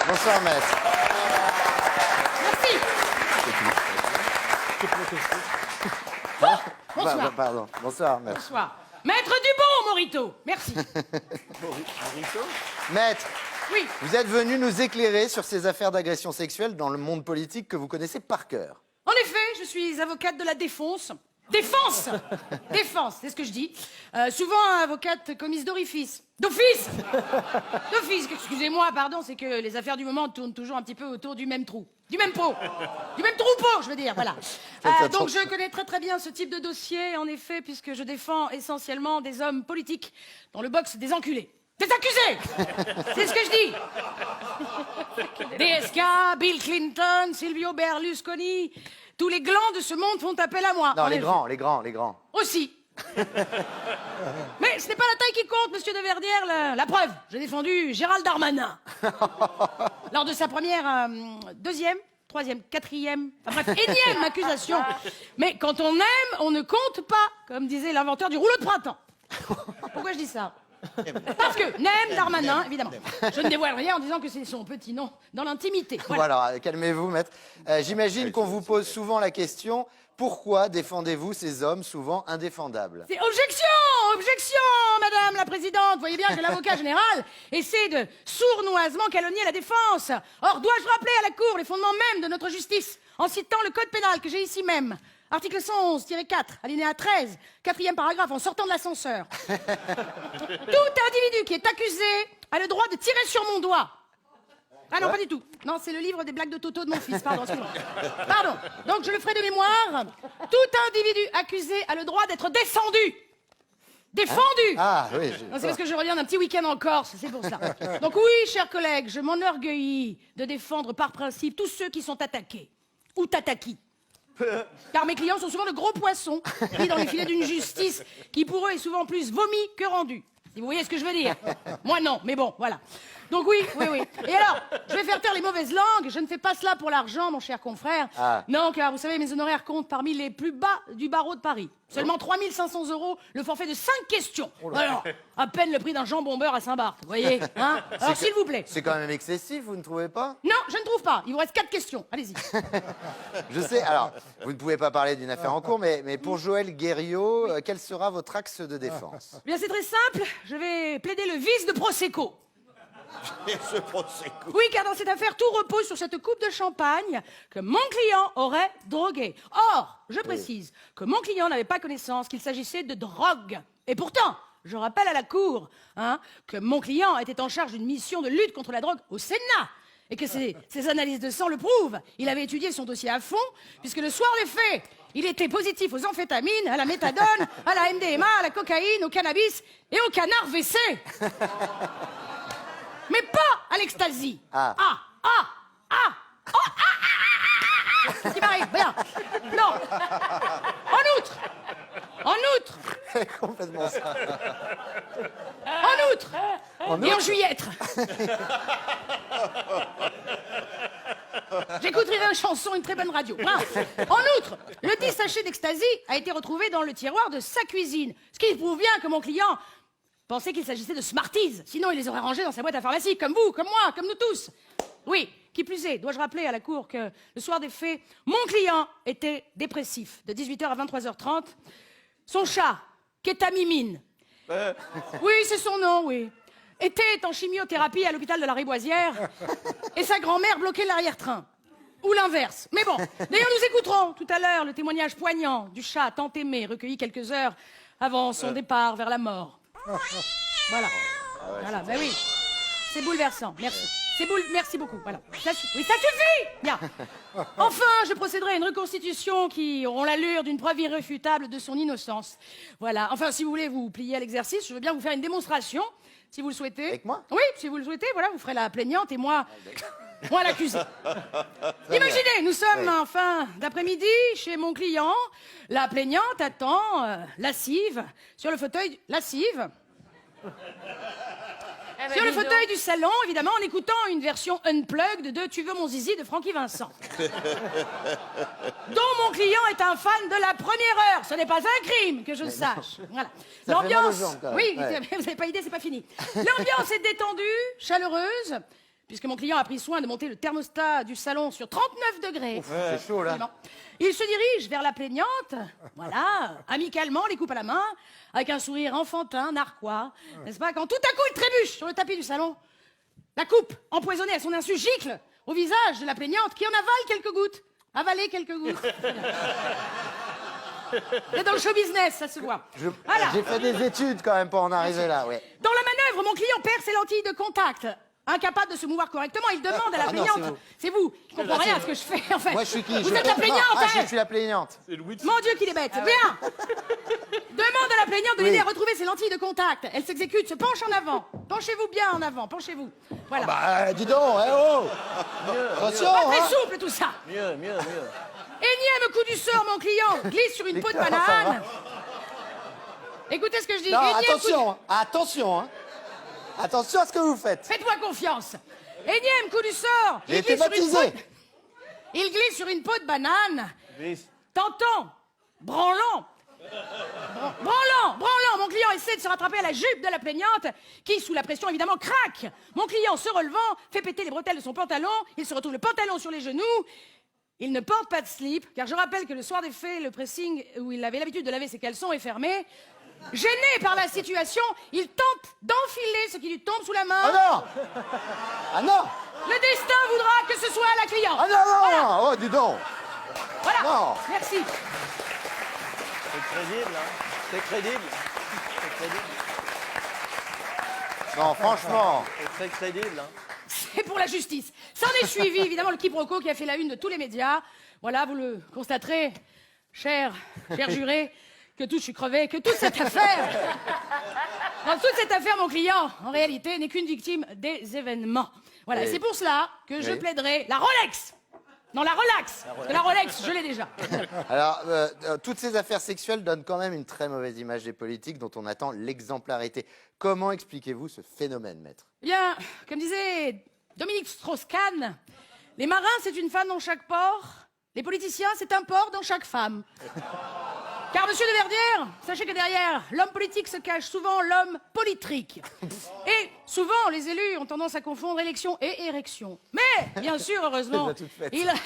Bonsoir, maître. Merci. Bonsoir. Pardon. Bonsoir, maître. Bonsoir. Maître Dubon, Morito. Merci. Maître, Oui. vous êtes venu nous éclairer sur ces affaires d'agression sexuelle dans le monde politique que vous connaissez par cœur. En effet, je suis avocate de la défense. Défense. Défense, c'est ce que je dis. Souvent avocate commise d'orifice. D'office. D'office, excusez-moi, pardon, c'est que les affaires du moment tournent toujours un petit peu autour du même trou. Du même pot. Du même troupeau, je veux dire, voilà. Donc je connais très très bien ce type de dossier, en effet, puisque je défends essentiellement des hommes politiques dans le box des enculés. Des accusés. C'est ce que je dis. DSK, Bill Clinton, Silvio Berlusconi, tous les glands de ce monde font appel à moi. Non, les grands. Aussi. Mais ce n'est pas la taille qui compte, monsieur de Verdière. La preuve, j'ai défendu Gérald Darmanin. Lors de sa première, deuxième, troisième, quatrième, enfin bref, énième accusation. Mais quand on aime, on ne compte pas, comme disait l'inventeur du rouleau de printemps. Pourquoi je dis ça? Parce que Nem Darmanin, évidemment. Je ne dévoile rien en disant que c'est son petit nom dans l'intimité. Voilà, calmez-vous, maître. J'imagine qu'on vous pose souvent la question, pourquoi défendez-vous ces hommes souvent indéfendables? C'est objection, objection, madame la présidente. Vous voyez bien que l'avocat général essaie de sournoisement calomnier la défense. Or, dois-je rappeler à la Cour les fondements même de notre justice en citant le code pénal que j'ai ici même? Article 111-4, alinéa 13, quatrième paragraphe, en sortant de l'ascenseur. Tout individu qui est accusé a le droit de tirer sur mon doigt. Ah non, pas du tout. Non, c'est le livre des blagues de Toto de mon fils, pardon, excusez-moi. Pardon, donc je le ferai de mémoire. Tout individu accusé a le droit d'être défendu. Défendu. Ah, oui. C'est parce que je reviens d'un petit week-end en Corse, c'est pour ça. Donc oui, chers collègues, je m'enorgueillis de défendre par principe tous ceux qui sont attaqués. Ou tataki. Car mes clients sont souvent de gros poissons, pris dans les filets d'une justice qui pour eux est souvent plus vomi que rendue. Si vous voyez ce que je veux dire. Moi non, mais bon, voilà. Donc oui. Et alors, je vais faire taire les mauvaises langues, je ne fais pas cela pour l'argent, mon cher confrère. Ah. Non, car vous savez, mes honoraires comptent parmi les plus bas du barreau de Paris. Seulement 3 500 € le forfait de 5 questions. Alors, à peine le prix d'un jambon beurre à Saint-Barth, vous voyez, hein? Alors, s'il vous plaît. C'est quand même excessif, vous ne trouvez pas? Non, je ne trouve pas. Il vous reste 4 questions. Allez-y. Je sais, alors, vous ne pouvez pas parler d'une affaire en cours, mais pour Joël Guerriot, quel sera votre axe de défense? Eh bien, c'est très simple. Je vais plaider le vice de Prosecco. Oui, car dans cette affaire, tout repose sur cette coupe de champagne que mon client aurait droguée. Or, je précise que mon client n'avait pas connaissance qu'il s'agissait de drogue. Et pourtant, je rappelle à la Cour que mon client était en charge d'une mission de lutte contre la drogue au Sénat. Et que ses analyses de sang le prouvent. Il avait étudié son dossier à fond, puisque le soir des faits, il était positif aux amphétamines, à la méthadone, à la MDMA, à la cocaïne, au cannabis et au canard WC. Mais pas à l'ecstasy. C'est ce qui m'arrive, bien. Non. En outre. Complètement ça. En outre. Et en juillet. J'écouterai une chanson, une très bonne radio. Bref. En outre, le 10 sachets d'ecstasy a été retrouvé dans le tiroir de sa cuisine. Ce qui prouve bien que mon client pensait qu'il s'agissait de Smarties. Sinon, il les aurait rangés dans sa boîte à pharmacie, comme vous, comme moi, comme nous tous. Oui, qui plus est, dois-je rappeler à la Cour que le soir des faits, mon client était dépressif, de 18h à 23h30. Son chat, Kétamimine, oui, c'est son nom, oui, était en chimiothérapie à l'hôpital de la Riboisière et sa grand-mère bloquait l'arrière-train. Ou l'inverse. Mais bon, d'ailleurs, nous écouterons tout à l'heure le témoignage poignant du chat tant aimé, recueilli quelques heures avant son départ vers la mort. Voilà. Voilà, ben oui. C'est bouleversant, merci. Merci beaucoup, voilà. Ça suffit. Bien. Enfin, je procéderai à une reconstitution qui auront l'allure d'une preuve irréfutable de son innocence. Voilà. Enfin, si vous voulez vous plier à l'exercice, je veux bien vous faire une démonstration, si vous le souhaitez. Avec moi? Oui, si vous le souhaitez, voilà, vous ferez la plaignante et moi l'accusé. Imaginez, nous sommes en fin d'après-midi chez mon client. La plaignante attend, lascive, sur le fauteuil, lascive. Sur le fauteuil du salon, évidemment, en écoutant une version unplugged de Tu veux mon zizi de Francky Vincent. Dont mon client est un fan de la première heure. Ce n'est pas un crime, que je sache. Voilà. L'ambiance. Oui, vous n'avez pas idée, c'est pas fini. L'ambiance est détendue, chaleureuse. puisque mon client a pris soin de monter le thermostat du salon sur 39 degrés. C'est chaud, là. Absolument. Il se dirige vers la plaignante, voilà, amicalement, les coupe à la main, avec un sourire enfantin, narquois, n'est-ce pas? Quand tout à coup il trébuche sur le tapis du salon, la coupe, empoisonnée à son insu, gicle au visage de la plaignante qui en avale quelques gouttes. Avaler quelques gouttes. C'est dans le show business, ça se voit. Voilà. J'ai fait des études quand même pour en arriver là, ouais. Dans la manœuvre, mon client perd ses lentilles de contact. Incapable de se mouvoir correctement, il demande à la plaignante. C'est vous. Je comprends rien à ce que je fais, en fait. Moi, je suis qui? Vous êtes la plaignante, hein? Je suis la plaignante. Mon Dieu, qu'il est bête. Bien. Demande à la plaignante de l'aider à retrouver ses lentilles de contact. Elle s'exécute, se penche en avant. Penchez-vous bien en avant, penchez-vous. Voilà. Bah, dis donc, oh! Attention, Pas très hein. souple, tout ça. Mieux. Énième coup du sort, mon client glisse sur une peau de ça banane. Écoutez ce que je dis. Non, Énième coup de- attention, hein. Attention, hein. Attention à ce que vous faites. Faites-moi confiance. Énième coup du sort. J'ai Il été glisse sur une baptisé. peau de- Il glisse sur une peau de banane. Glisse. Tentant, branlant. Branlant, mon client essaie de se rattraper à la jupe de la plaignante, qui, sous la pression, évidemment, craque. Mon client, se relevant, fait péter les bretelles de son pantalon, il se retrouve le pantalon sur les genoux. Il ne porte pas de slip, car je rappelle que le soir des faits, le pressing où il avait l'habitude de laver ses caleçons est fermé. Gêné par la situation, il tente d'enfiler ce qui lui tombe sous la main. Ah non! Ah non! Le destin voudra que ce soit la cliente. Ah non, non! Oh, dis donc! Voilà, non. merci. C'est crédible, hein? C'est crédible. Non, franchement. C'est très crédible, hein? C'est pour la justice. S'en est suivi, évidemment, le quiproquo qui a fait la une de tous les médias. Voilà, vous le constaterez, cher juré, que je suis crevé, que toute cette affaire, dans toute cette affaire, mon client, en réalité, n'est qu'une victime des événements. Voilà, Oui. c'est pour cela que je Oui. plaiderai la Rolex. Non, la relax. Parce que la Rolex, je l'ai déjà. Alors, toutes ces affaires sexuelles donnent quand même une très mauvaise image des politiques dont on attend l'exemplarité. Comment expliquez-vous ce phénomène, maître? Eh bien, comme disait Dominique Strauss-Kahn, les marins, c'est une femme dans chaque port. Les politiciens, c'est un port dans chaque femme. Car, monsieur de Verdière, sachez que derrière l'homme politique se cache souvent l'homme politrique. Et souvent, les élus ont tendance à confondre élection et érection. Mais, bien sûr, heureusement,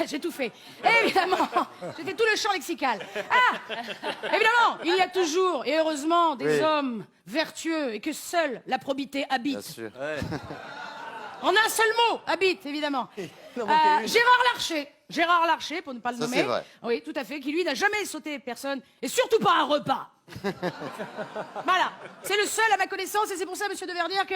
j'ai tout fait. Évidemment, j'ai fait tout le champ lexical. Ah, évidemment, il y a toujours, et heureusement, des Oui. hommes vertueux et que seule la probité habite. Bien sûr. Ouais. En un seul mot, habite, évidemment. en manquait une. Gérard Larcher, pour ne pas le Ça, nommer. c'est vrai. Oui, tout à fait, qui lui n'a jamais sauté personne, et surtout pas un repas. Voilà, c'est le seul à ma connaissance, et c'est pour ça, monsieur de Verdière, que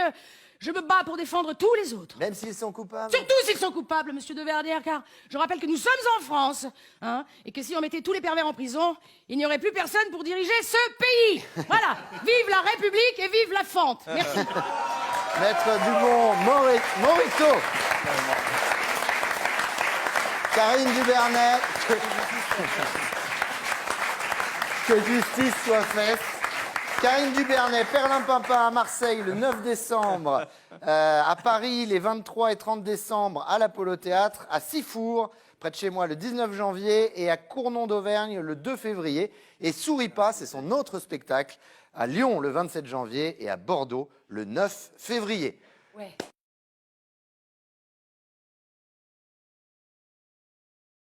je me bats pour défendre tous les autres. Même s'ils sont coupables? Surtout s'ils sont coupables, monsieur de Verdière, car je rappelle que nous sommes en France, hein, et que si on mettait tous les pervers en prison, il n'y aurait plus personne pour diriger ce pays. Voilà, vive la République et vive la fente. Merci. Maître Dumont, Morito. Karine Dubernet. Que justice soit faite. Karine Dubernet, Perlimpinpin à Marseille le 9 décembre, à Paris les 23 et 30 décembre à l'Apollo Théâtre, à Sifour, près de chez moi le 19 janvier et à Cournon d'Auvergne le 2 février. Et Souris pas, c'est son autre spectacle, à Lyon le 27 janvier et à Bordeaux le 9 février. Ouais.